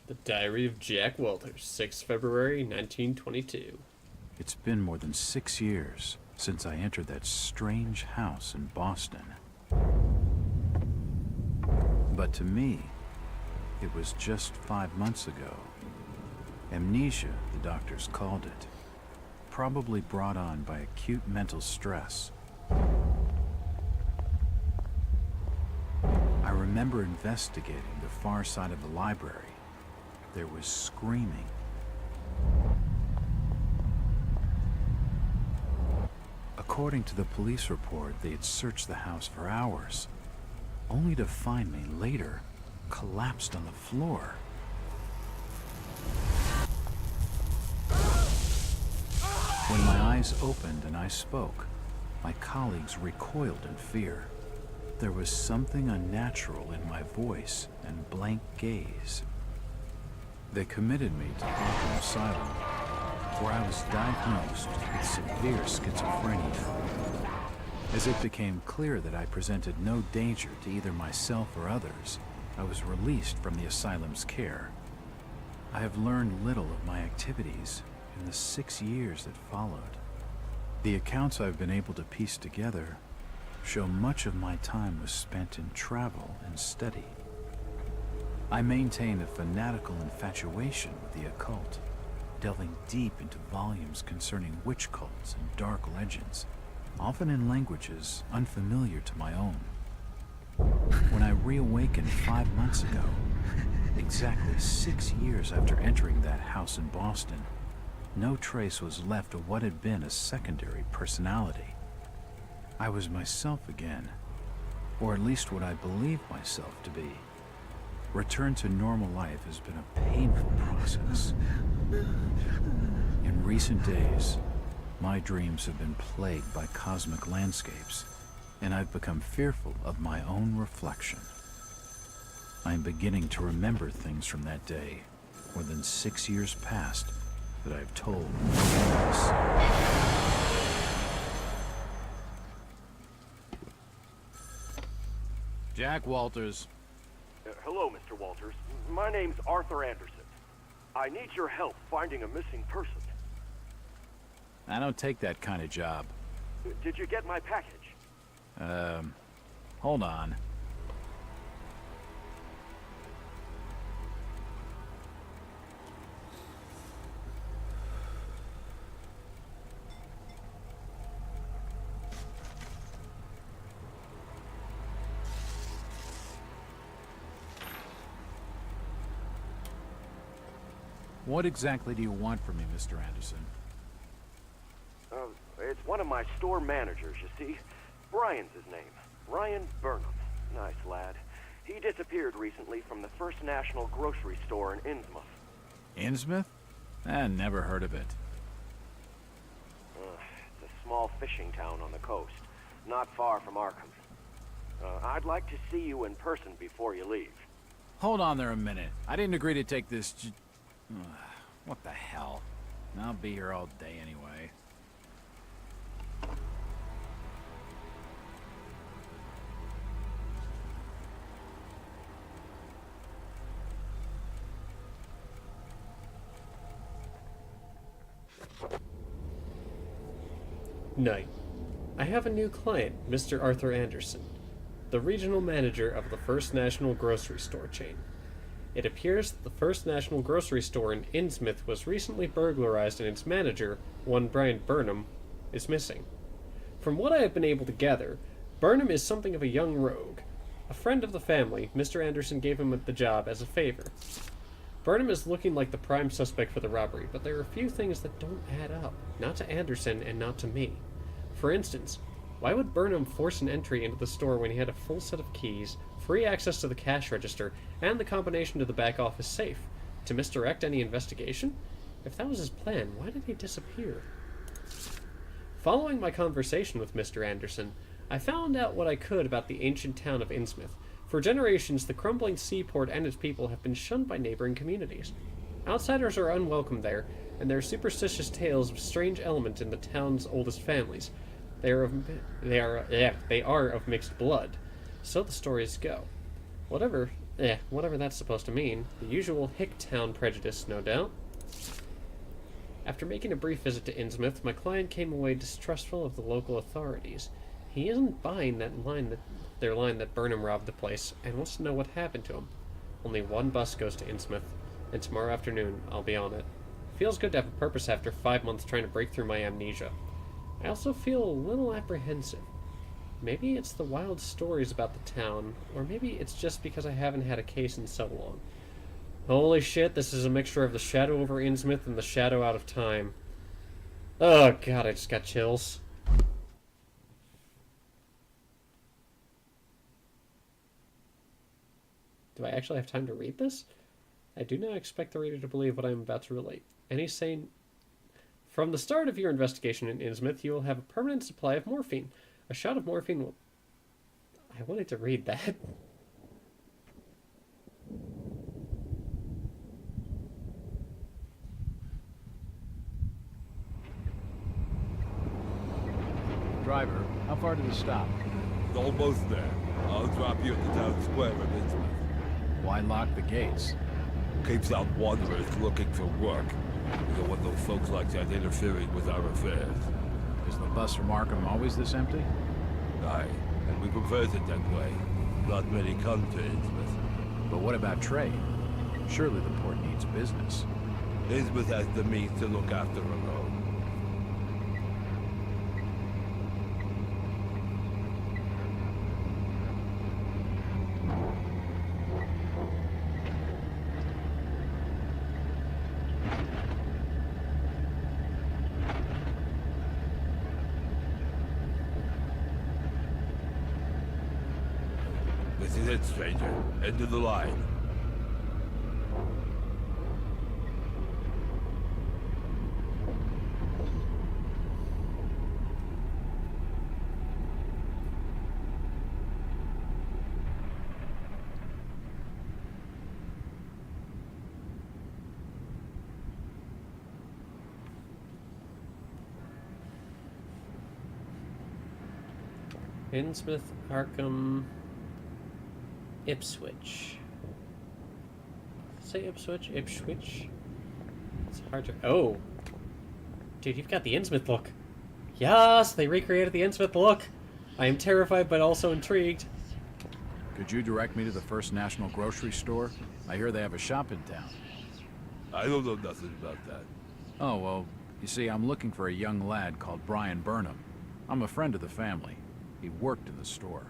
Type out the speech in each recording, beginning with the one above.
The Diary of Jack Walters, 6 February 1922. It's been more than 6 years since I entered that strange house in Boston. But to me, it was just 5 months ago. Amnesia, the doctors called it. Probably brought on by acute mental stress. I remember investigating the far side of the library. There was screaming. According to the police report, they had searched the house for hours, only to find me later collapsed on the floor. When my eyes opened and I spoke, my colleagues recoiled in fear. There was something unnatural in my voice and blank gaze. They committed me to Arkham Asylum, where I was diagnosed with severe schizophrenia. As it became clear that I presented no danger to either myself or others, I was released from the asylum's care. I have learned little of my activities in the 6 years that followed. The accounts I've been able to piece together show much of my time was spent in travel and study. I maintained a fanatical infatuation with the occult, delving deep into volumes concerning witch cults and dark legends, often in languages unfamiliar to my own. When I reawakened 5 months ago, exactly 6 years after entering that house in Boston, no trace was left of what had been a secondary personality. I was myself again, or at least what I believed myself to be. Return to normal life has been a painful process. In recent days, my dreams have been plagued by cosmic landscapes, and I've become fearful of my own reflection. I'm beginning to remember things from that day, more than 6 years past, that I've told no one else. Jack Walters. Hello, Mr. Walters. My name's Arthur Anderson. I need your help finding a missing person. I don't take that kind of job. Did you get my package? Hold on. What exactly do you want from me, Mr. Anderson? It's one of my store managers, you see. Brian's his name. Brian Burnham. Nice lad. He disappeared recently from the First National grocery store in Innsmouth. Innsmouth? Never heard of it. It's a small fishing town on the coast, not far from Arkham. I'd like to see you in person before you leave. Hold on there a minute. I didn't agree to take this what the hell? I'll be here all day anyway. Night. I have a new client, Mr. Arthur Anderson, the regional manager of the First National grocery store chain. It appears that the First National grocery store in Innsmouth was recently burglarized and its manager, one Brian Burnham, is missing. From what I have been able to gather, Burnham is something of a young rogue. A friend of the family, Mr. Anderson gave him the job as a favor. Burnham is looking like the prime suspect for the robbery, but there are a few things that don't add up. Not to Anderson and not to me. For instance, why would Burnham force an entry into the store when he had a full set of keys, free access to the cash register, and the combination to the back office safe? To misdirect any investigation? If that was his plan, why did he disappear? Following my conversation with Mr. Anderson, I found out what I could about the ancient town of Innsmouth. For generations, the crumbling seaport and its people have been shunned by neighboring communities. Outsiders are unwelcome there, and there are superstitious tales of strange elements in the town's oldest families. They are of mixed blood. So the stories go. Whatever Whatever that's supposed to mean. The usual Hicktown prejudice, no doubt. After making a brief visit to Innsmouth, my client came away distrustful of the local authorities. He isn't buying their line that Burnham robbed the place, and wants to know what happened to him. Only one bus goes to Innsmouth, and tomorrow afternoon I'll be on it. Feels good to have a purpose after 5 months trying to break through my amnesia. I also feel a little apprehensive. Maybe it's the wild stories about the town, or maybe it's just because I haven't had a case in so long. Holy shit, this is a mixture of the shadow over Innsmouth and the shadow out of time. Oh god, I just got chills. Do I actually have time to read this? I do not expect the reader to believe what I am about to relate. And he's saying, from the start of your investigation in Innsmouth, you will have a permanent supply of morphine. A shot of morphine will... I wanted to read that. Driver, how far to the stop? It's almost there. I'll drop you at the town square of Innsmouth. Why lock the gates? Keeps out wanderers looking for work. We don't want those folks like that interfering with our affairs. Is the bus from Arkham always this empty? Aye, and we prefers it that way. Not many come to Innsmouth. But what about trade? Surely the port needs business. Innsmouth has the means to look after her own. This is it, stranger. End of the line. Innsmouth, Arkham, Ipswich. Say Ipswich? Ipswich? It's hard to... Oh! Dude, you've got the Innsmouth look. Yes! They recreated the Innsmouth look! I am terrified but also intrigued. Could you direct me to the First National Grocery Store? I hear they have a shop in town. I don't know nothing about that. Oh, well, you see, I'm looking for a young lad called Brian Burnham. I'm a friend of the family. He worked in the store.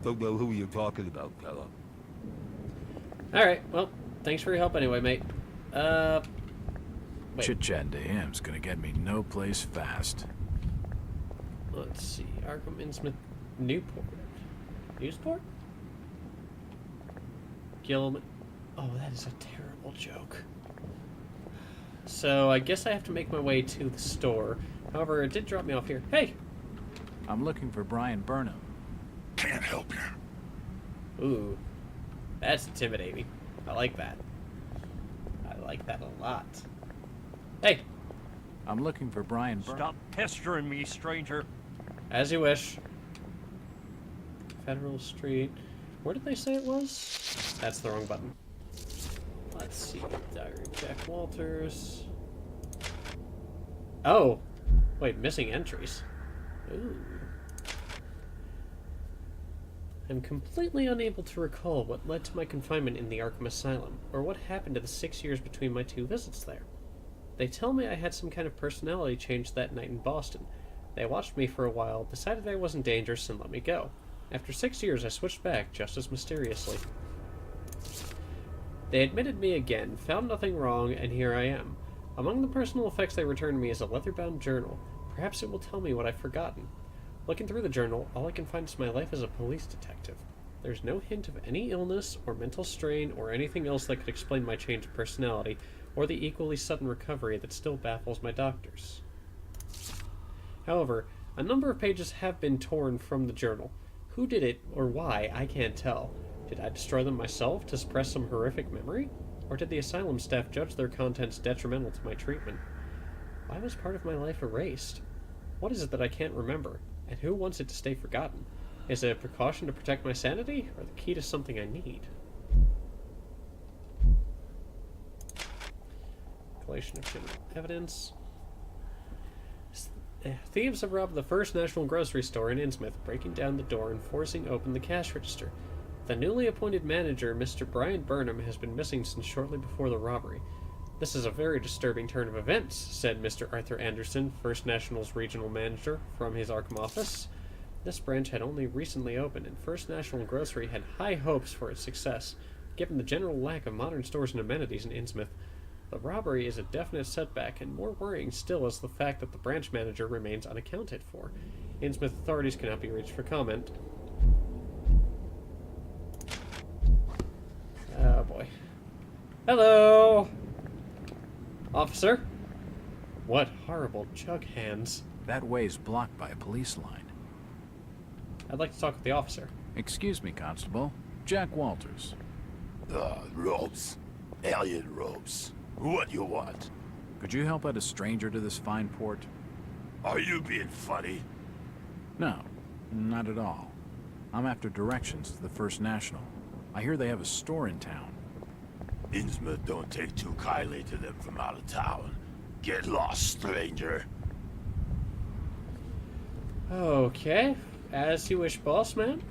Don't know who you're talking about, fella. Alright, well, thanks for your help anyway, mate. Wait. Chit-chatting to him's gonna get me no place fast. Let's see. Arkham, Innsmouth, Newport. Newsport? Gilman. Oh, that is a terrible joke. So, I guess I have to make my way to the store. However, it did drop me off here. Hey! I'm looking for Brian Burnham. Can't help you. Ooh. That's intimidating. I like that. I like that a lot. Hey! I'm looking for Brian Burnham. Stop pestering me, stranger. As you wish. Federal Street. Where did they say it was? That's the wrong button. Let's see. Diary Jack Walters. Oh! Wait, missing entries. Ooh. I'm completely unable to recall what led to my confinement in the Arkham Asylum, or what happened to the 6 years between my 2 visits there. They tell me I had some kind of personality change that night in Boston. They watched me for a while, decided I wasn't dangerous, and let me go. After 6 years, I switched back, just as mysteriously. They admitted me again, found nothing wrong, and here I am. Among the personal effects they returned me is a leather-bound journal. Perhaps it will tell me what I've forgotten. Looking through the journal, all I can find is my life as a police detective. There's no hint of any illness or mental strain or anything else that could explain my change of personality or the equally sudden recovery that still baffles my doctors. However, a number of pages have been torn from the journal. Who did it or why, I can't tell. Did I destroy them myself to suppress some horrific memory? Or did the asylum staff judge their contents detrimental to my treatment? Why was part of my life erased? What is it that I can't remember? And who wants it to stay forgotten? Is it a precaution to protect my sanity, or the key to something I need? Manipulation of general evidence. Thieves have robbed the First National Grocery Store in Innsmouth, breaking down the door and forcing open the cash register. The newly appointed manager, Mr. Brian Burnham, has been missing since shortly before the robbery. This is a very disturbing turn of events, said Mr. Arthur Anderson, First National's regional manager, from his Arkham office. This branch had only recently opened, and First National Grocery had high hopes for its success, given the general lack of modern stores and amenities in Innsmouth. The robbery is a definite setback, and more worrying still is the fact that the branch manager remains unaccounted for. Innsmouth authorities cannot be reached for comment. Oh boy. Hello! Officer? What horrible jug hands. That way's blocked by a police line. I'd like to talk with the officer. Excuse me, Constable. Jack Walters. Robes. Alien robes. What you want? Could you help out a stranger to this fine port? Are you being funny? No, not at all. I'm after directions to the First National. I hear they have a store in town. Innsmouth don't take too kindly to them from out of town. Get lost, stranger. Okay. As you wish, boss man.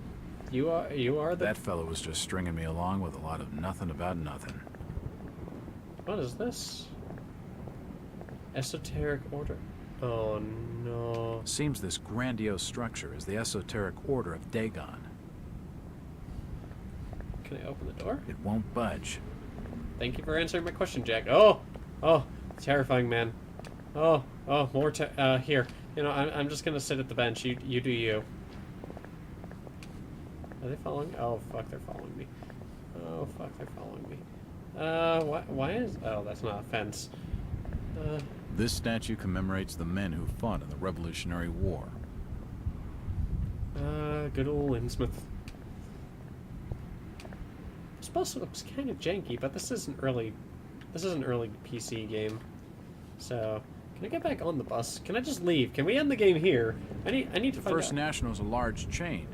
You are the... That fellow was just stringing me along with a lot of nothing about nothing. What is this? Esoteric order? Oh no. Seems this grandiose structure is the Esoteric Order of Dagon. Can I open the door? It won't budge. Thank you for answering my question, Jack. Oh! Oh! Terrifying, man. Oh! Oh, more here. You know, I'm just gonna sit at the bench. You do you. Are they following? Oh, fuck, they're following me. Oh, fuck, they're following me. Why is... Oh, that's not a fence. This statue commemorates the men who fought in the Revolutionary War. Good old Innsmouth. I suppose it looks kind of janky, but this is an early PC game. So, can I get back on the bus? Can I just leave? Can we end the game here? I need to The find First out. National's a large chain.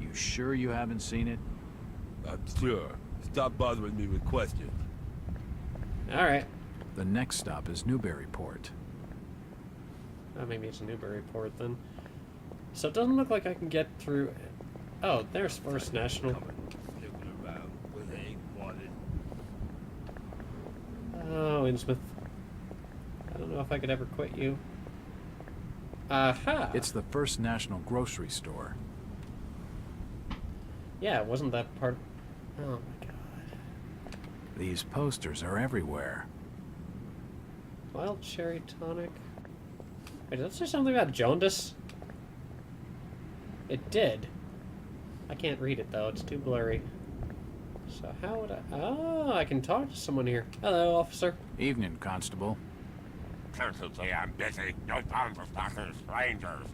You sure you haven't seen it? I'm sure. Stop bothering me with questions. Alright. The next stop is Newburyport. Oh, maybe it's Newburyport then. So it doesn't look like I can get through... Oh, there's First National. Snooping around where they ain't wanted. Oh, Innsmouth. I don't know if I could ever quit you. Aha! It's the First National grocery store. Yeah, wasn't that part... Oh my god. These posters are everywhere. Wild cherry tonic. Wait, did that say something about jaundice? It did. I can't read it though, it's too blurry. So how would I... Oh, I can talk to someone here. Hello, officer. Evening, Constable. Constantly, I'm busy. No time for talking to strangers.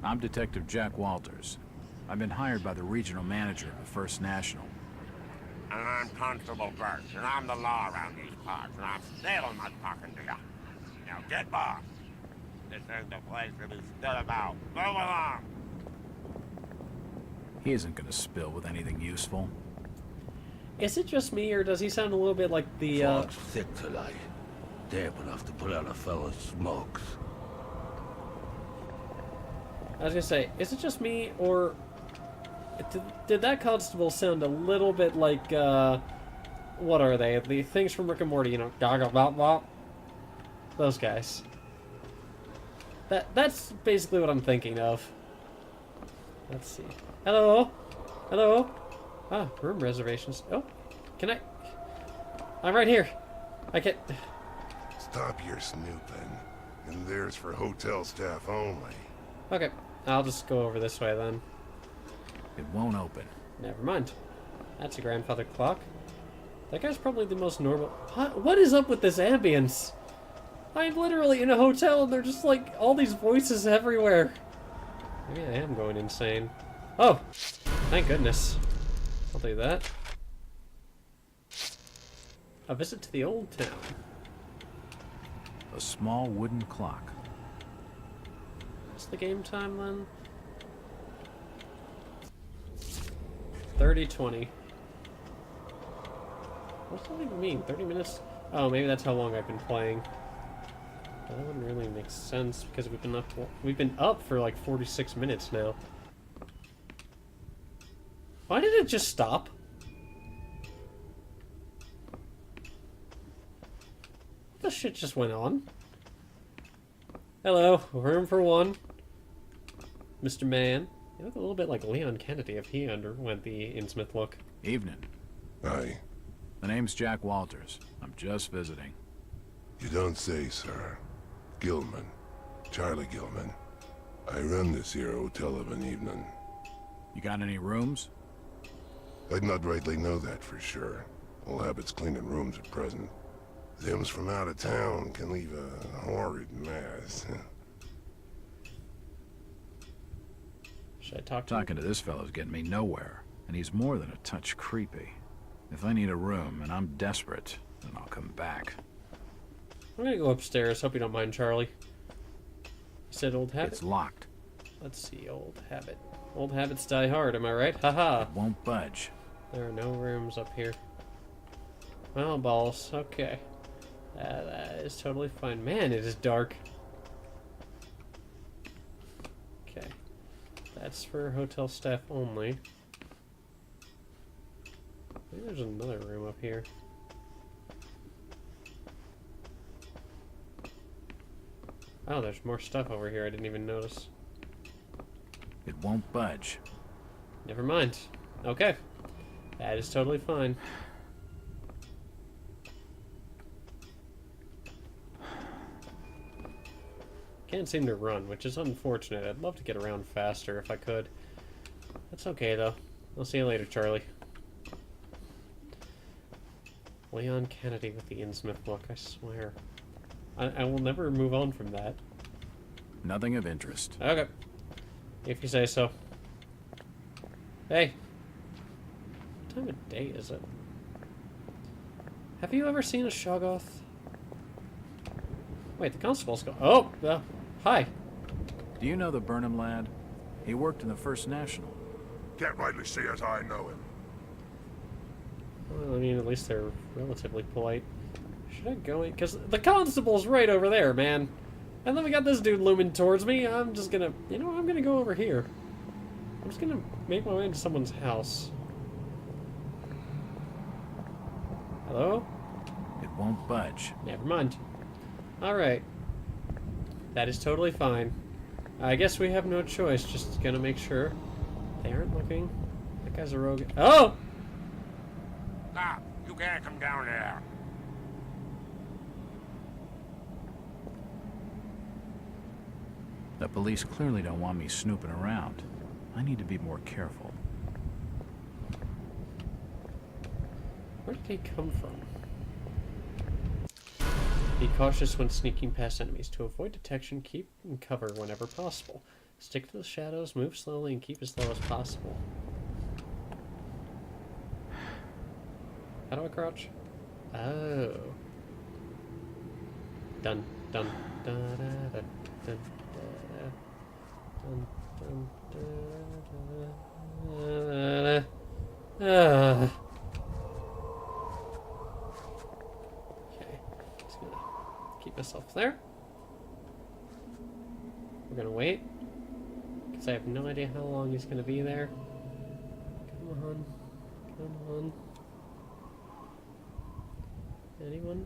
I'm Detective Jack Walters. I've been hired by the regional manager of the First National. And I'm Constable Birch, and I'm the law around these parts, and I'm still not talking to you. Now get lost. This ain't the place to be stood about. Move along. He isn't gonna spill with anything useful. Is it just me, or does he sound a little bit like the, Fog's thick tonight. Damp enough to put out a fella's smokes. I was gonna say, is it just me, or... Did that constable sound a little bit like, what are they? The things from Rick and Morty, you know, goggle bop bop? Those guys. That's basically what I'm thinking of. Let's see. Hello? Hello? Ah, room reservations. Oh, can I... I'm right here. I can... Stop your snooping. And there's for hotel staff only. Okay, I'll just go over this way then. It won't open. Never mind. That's a grandfather clock. That guy's probably the most normal... What is up with this ambience? I'm literally in a hotel and they're just like all these voices everywhere. Maybe I am going insane. Oh, thank goodness. I'll do that. A visit to the old town. A small wooden clock. What's the game time then? 30:20. What's that even mean? 30 minutes? Oh, maybe that's how long I've been playing. That wouldn't really make sense because we've been up for like 46 minutes now. Why did it just stop? What the shit just went on? Hello, room for one. Mr. Man. You look a little bit like Leon Kennedy if he underwent the Innsmouth look. Evening. Aye. The name's Jack Walters. I'm just visiting. You don't say, sir. Gilman. Charlie Gilman. I run this here hotel of an evening. You got any rooms? I'd not rightly know that for sure. All habits cleaning rooms at present. Them's from out of town can leave a horrid mess. Should I talk to him? Talking to this fellow's getting me nowhere, and he's more than a touch creepy. If I need a room and I'm desperate, then I'll come back. I'm gonna go upstairs. Hope you don't mind, Charlie. You said old habit? It's locked. Let's see, old habit. Old habits die hard, am I right? Haha. It won't budge. There are no rooms up here. Well, balls. Okay. That is totally fine. Man, it is dark. Okay. That's for hotel staff only. Maybe there's another room up here. Oh, there's more stuff over here I didn't even notice. It won't budge. Never mind. Okay. That is totally fine. Can't seem to run, which is unfortunate. I'd love to get around faster if I could. That's okay, though. I'll see you later, Charlie. Leon Kennedy with the Innsmouth look, I swear. I will never move on from that. Nothing of interest. Okay. If you say so. Hey. What time of day is it? Have you ever seen a Shoggoth? Wait, the constable's go. Oh! Hi. Do you know the Burnham lad? He worked in the First National. Can't rightly say as I know him. Well, I mean, at least they're relatively polite. Should I go in? Because the constable's right over there, man. And then we got this dude looming towards me. I'm just gonna... You know what? I'm gonna go over here. I'm just gonna make my way into someone's house. Hello? It won't budge. Never mind. Alright. That is totally fine. I guess we have no choice. Just gonna make sure they aren't looking. That guy's a rogue. Oh! Stop! You can't come down there. The police clearly don't want me snooping around. I need to be more careful. Where did he come from? Be cautious when sneaking past enemies. To avoid detection, keep in cover whenever possible. Stick to the shadows, move slowly, and keep as low as possible. How do I crouch? Oh. Dun, dun, da, da, da, dun, da, dun, dun, da, da, da. Okay, just gonna keep myself there. We're gonna wait, because I have no idea how long he's gonna be there. Come on, come on. Anyone?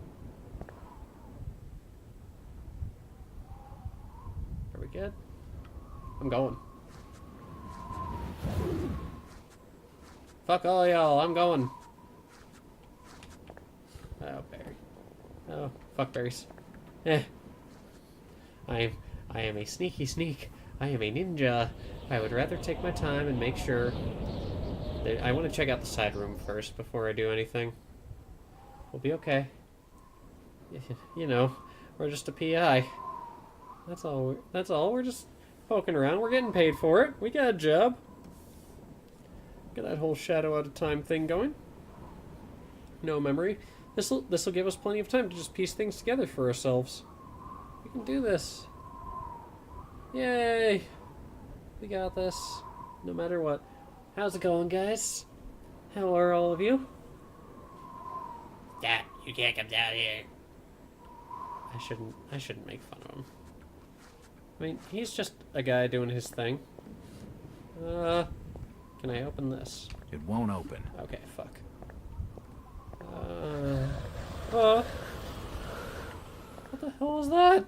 Are we good? I'm going. Fuck all y'all, I'm going. Oh, Barry. Oh, fuck berries. I am a sneaky sneak. I am a ninja. I would rather take my time and make sure that I want to check out the side room first before I do anything. We'll be okay. You know, we're just a PI. That's all. That's all. We're just poking around. We're getting paid for it. We got a job. Get that whole shadow out of time thing going. No memory. This'll give us plenty of time to just piece things together for ourselves. We can do this. Yay! We got this. No matter what. How's it going, guys? How are all of you? Yeah, You can't come down here. I shouldn't make fun of him. I mean, he's just a guy doing his thing. Can I open this? It won't open. Okay, fuck. What the hell is that?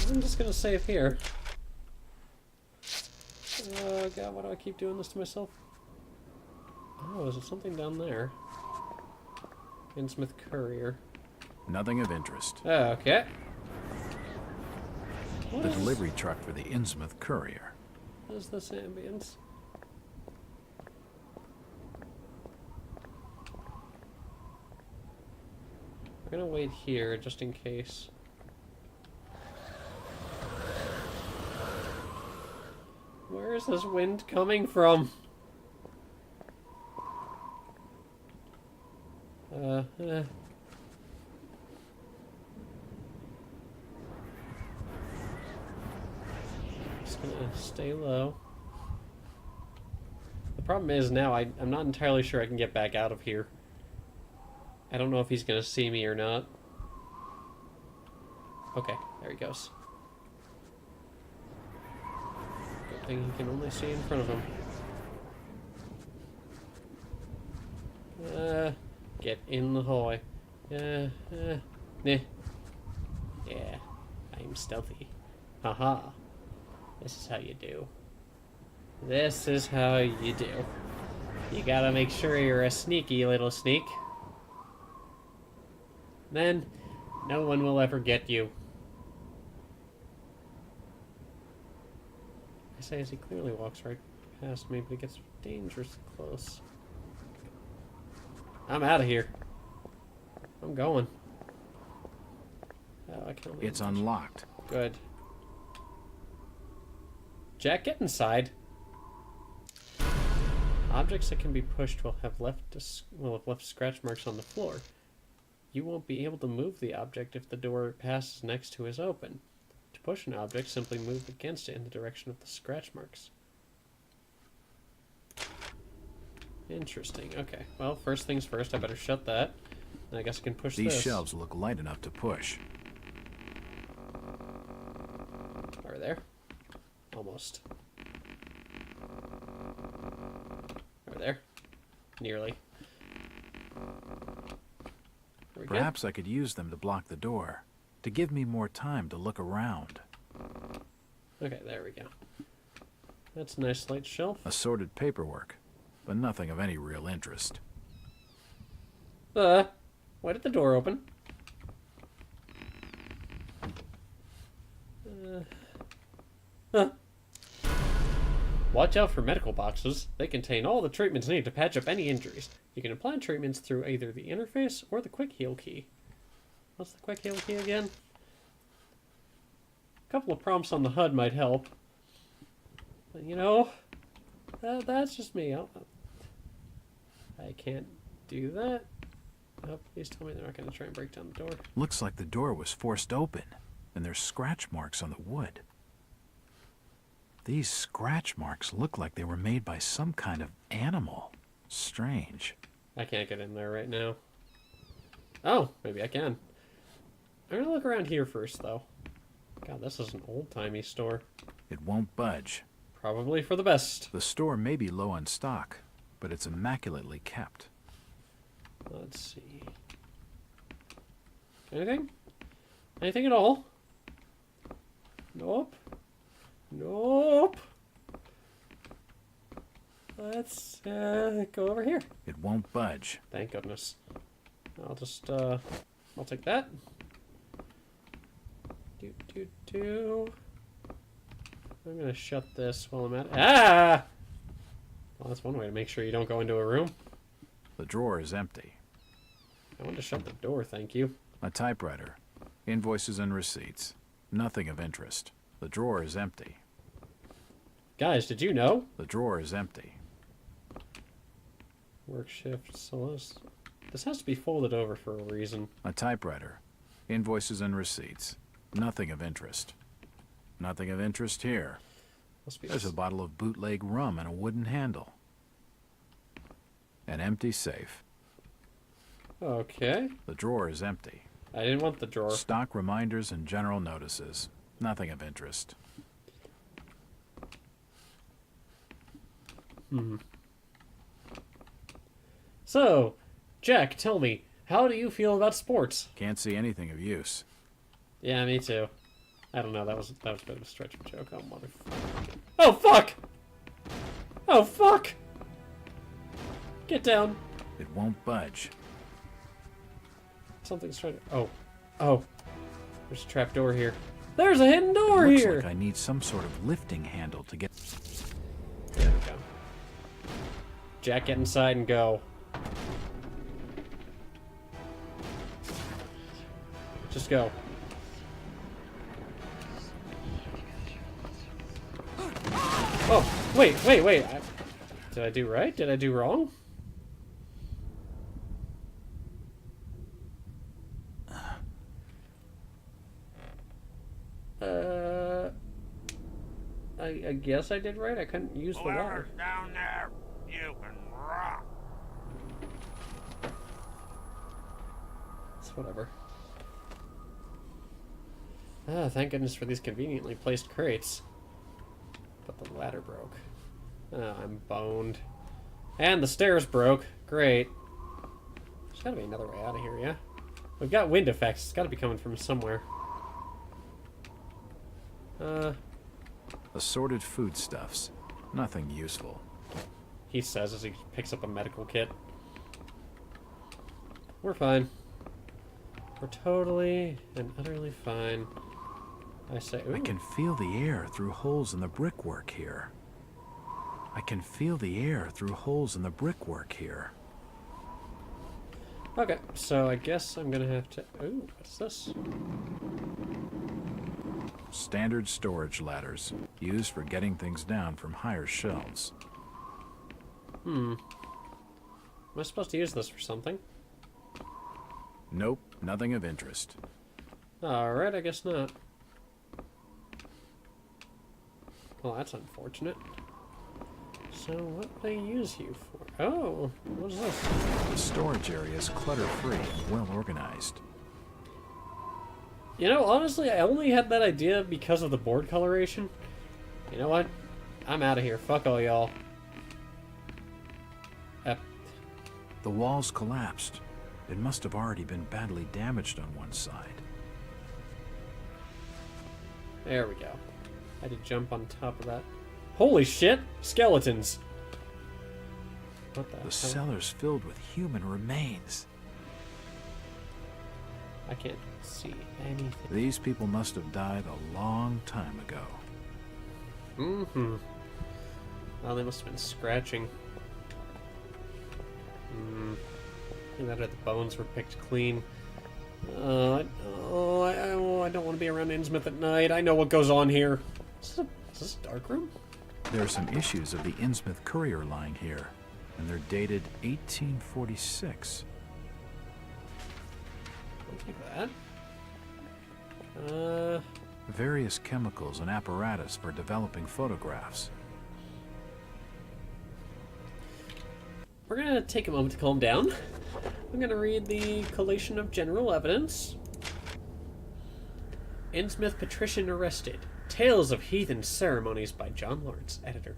I'm just gonna save here. Oh god, why do I keep doing this to myself? Oh, is there something down there? Innsmouth Courier. Nothing of interest. Okay. The delivery truck for the Innsmouth Courier. What is this ambience? We're gonna wait here just in case. Where is this wind coming from? Just gonna stay low. The problem is now I'm not entirely sure I can get back out of here. I don't know if he's gonna see me or not. Okay, there he goes. Good thing he can only see in front of him. Get in the hallway. Nah. Yeah, I'm stealthy. Haha. This is how you do. This is how you do. You gotta make sure you're a sneaky little sneak. Then, no one will ever get you. I say as he clearly walks right past me, but he gets dangerously close. I'm out of here. I'm going. Oh, I can't. It's unlocked. Good. Jack, get inside. Objects that can be pushed will have left scratch marks on the floor. You won't be able to move the object if the door it passes next to is open. To push an object, simply move against it in the direction of the scratch marks. Interesting. Okay. Well, first things first, I better shut that. And I guess I can push These this. shelves look light enough to push. Are there? Almost. Are there? Nearly. Perhaps I could use them to block the door, to give me more time to look around. Okay, there we go. That's a nice light shelf. Assorted paperwork, but nothing of any real interest. Why did the door open? Watch out for medical boxes. They contain all the treatments needed to patch up any injuries. You can apply treatments through either the interface or the quick heal key. What's the quick heal key again? A couple of prompts on the HUD might help. But, you know, that's just me. I can't do that. Oh, please tell me they're not going to try and break down the door. Looks like the door was forced open, and there's scratch marks on the wood. These scratch marks look like they were made by some kind of animal. Strange. I can't get in there right now. Oh, maybe I can. I'm gonna look around here first, though. God, this is an old-timey store. It won't budge. Probably for the best. The store may be low on stock, but it's immaculately kept. Let's see. Anything? Anything at all? Nope. Nope. Let's go over here. It won't budge. Thank goodness. I'll just I'll take that. I'm gonna shut this while I'm at it. Ah! Well, that's one way to make sure you don't go into a room. The drawer is empty. I want to shut the door, thank you. A typewriter. Invoices and receipts. Nothing of interest. The drawer is empty. Guys, did you know? The drawer is empty. Work shift, so this has to be folded over for a reason. A typewriter. Invoices and receipts. Nothing of interest. Nothing of interest here. Must be There's a bottle of bootleg rum and a wooden handle. An empty safe. Okay. The drawer is empty. I didn't want the drawer. Stock reminders and general notices. Nothing of interest. So, Jack, tell me, how do you feel about sports? Can't see anything of use. Yeah, me too. I don't know, that was a bit of a stretch of a joke. Oh, motherfucker. Oh, fuck! Oh, fuck! Get down. It won't budge. Something's trying to... Oh. Oh. There's a trap door here. There's a hidden door Looks here! like I need some sort of lifting handle to get... There we go. Jack, get inside and go. Just go. Oh, wait. Did I do right? Did I do wrong? I guess I did right. I couldn't use the water. Whoever's down there, you can rock. It's whatever. Ah, thank goodness for these conveniently placed crates. But the ladder broke. Ah, I'm boned. And the stairs broke. Great. There's gotta be another way out of here, yeah? We've got wind effects. It's gotta be coming from somewhere. Assorted foodstuffs. Nothing useful. He says as he picks up a medical kit. We're fine. We're totally and utterly fine. I say, ooh. I can feel the air through holes in the brickwork here. I can feel the air through holes in the brickwork here. Okay, so I guess I'm gonna have to... Ooh, what's this? Standard storage ladders, used for getting things down from higher shelves. Am I supposed to use this for something? Nope, nothing of interest. Alright, I guess not. Well, that's unfortunate. So, what do they use you for? Oh, what is this? The storage area is clutter-free and well organized. You know, honestly, I only had that idea because of the board coloration. You know what? I'm out of here. Fuck all y'all. The walls collapsed. It must have already been badly damaged on one side. There we go. I had to jump on top of that. Holy shit! Skeletons! What the hell? The cellar's filled with human remains. I can't see anything. These people must have died a long time ago. Mm-hmm. Well, they must have been scratching. And that the bones were picked clean. I don't want to be around Innsmouth at night. I know what goes on here. Is this a dark room? There are some issues of the Innsmouth Courier lying here, and they're dated 1846. Look at that. Various chemicals and apparatus for developing photographs. We're gonna take a moment to calm down. I'm gonna read the collation of general evidence. Innsmouth patrician arrested. Tales of Heathen Ceremonies by John Lawrence, editor.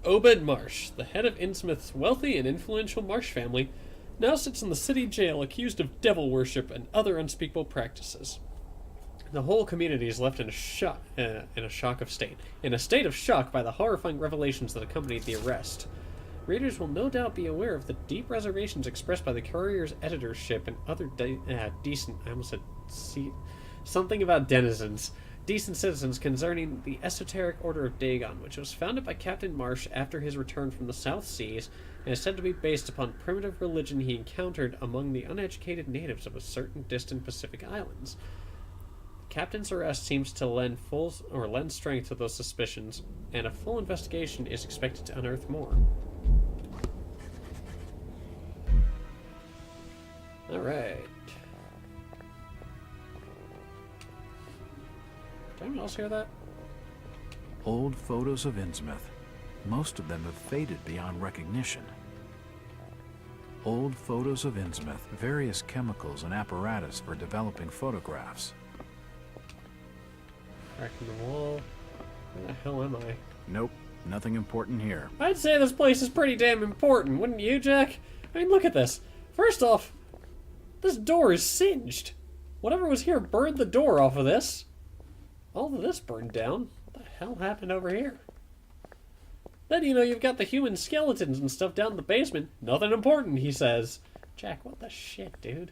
Obed Marsh, the head of Innsmouth's wealthy and influential Marsh family, now sits in the city jail accused of devil worship and other unspeakable practices. The whole community is left in a state of shock by the horrifying revelations that accompanied the arrest. Readers will no doubt be aware of the deep reservations expressed by the Courier's editorship and other decent citizens concerning the esoteric Order of Dagon, which was founded by Captain Marsh after his return from the South Seas, and is said to be based upon primitive religion he encountered among the uneducated natives of a certain distant Pacific islands. The captain's arrest seems to lend strength to those suspicions, and a full investigation is expected to unearth more. Alright. Did anyone else hear that? Old photos of Innsmouth. Most of them have faded beyond recognition. Old photos of Innsmouth, various chemicals and apparatus for developing photographs. Crack in the wall. Where the hell am I? Nope, nothing important here. I'd say this place is pretty damn important, wouldn't you, Jack? I mean, look at this. First off, this door is singed. Whatever was here burned the door off of this. All of this burned down. What the hell happened over here? Then, you know, you've got the human skeletons and stuff down in the basement. Nothing important, he says. Jack, what the shit, dude?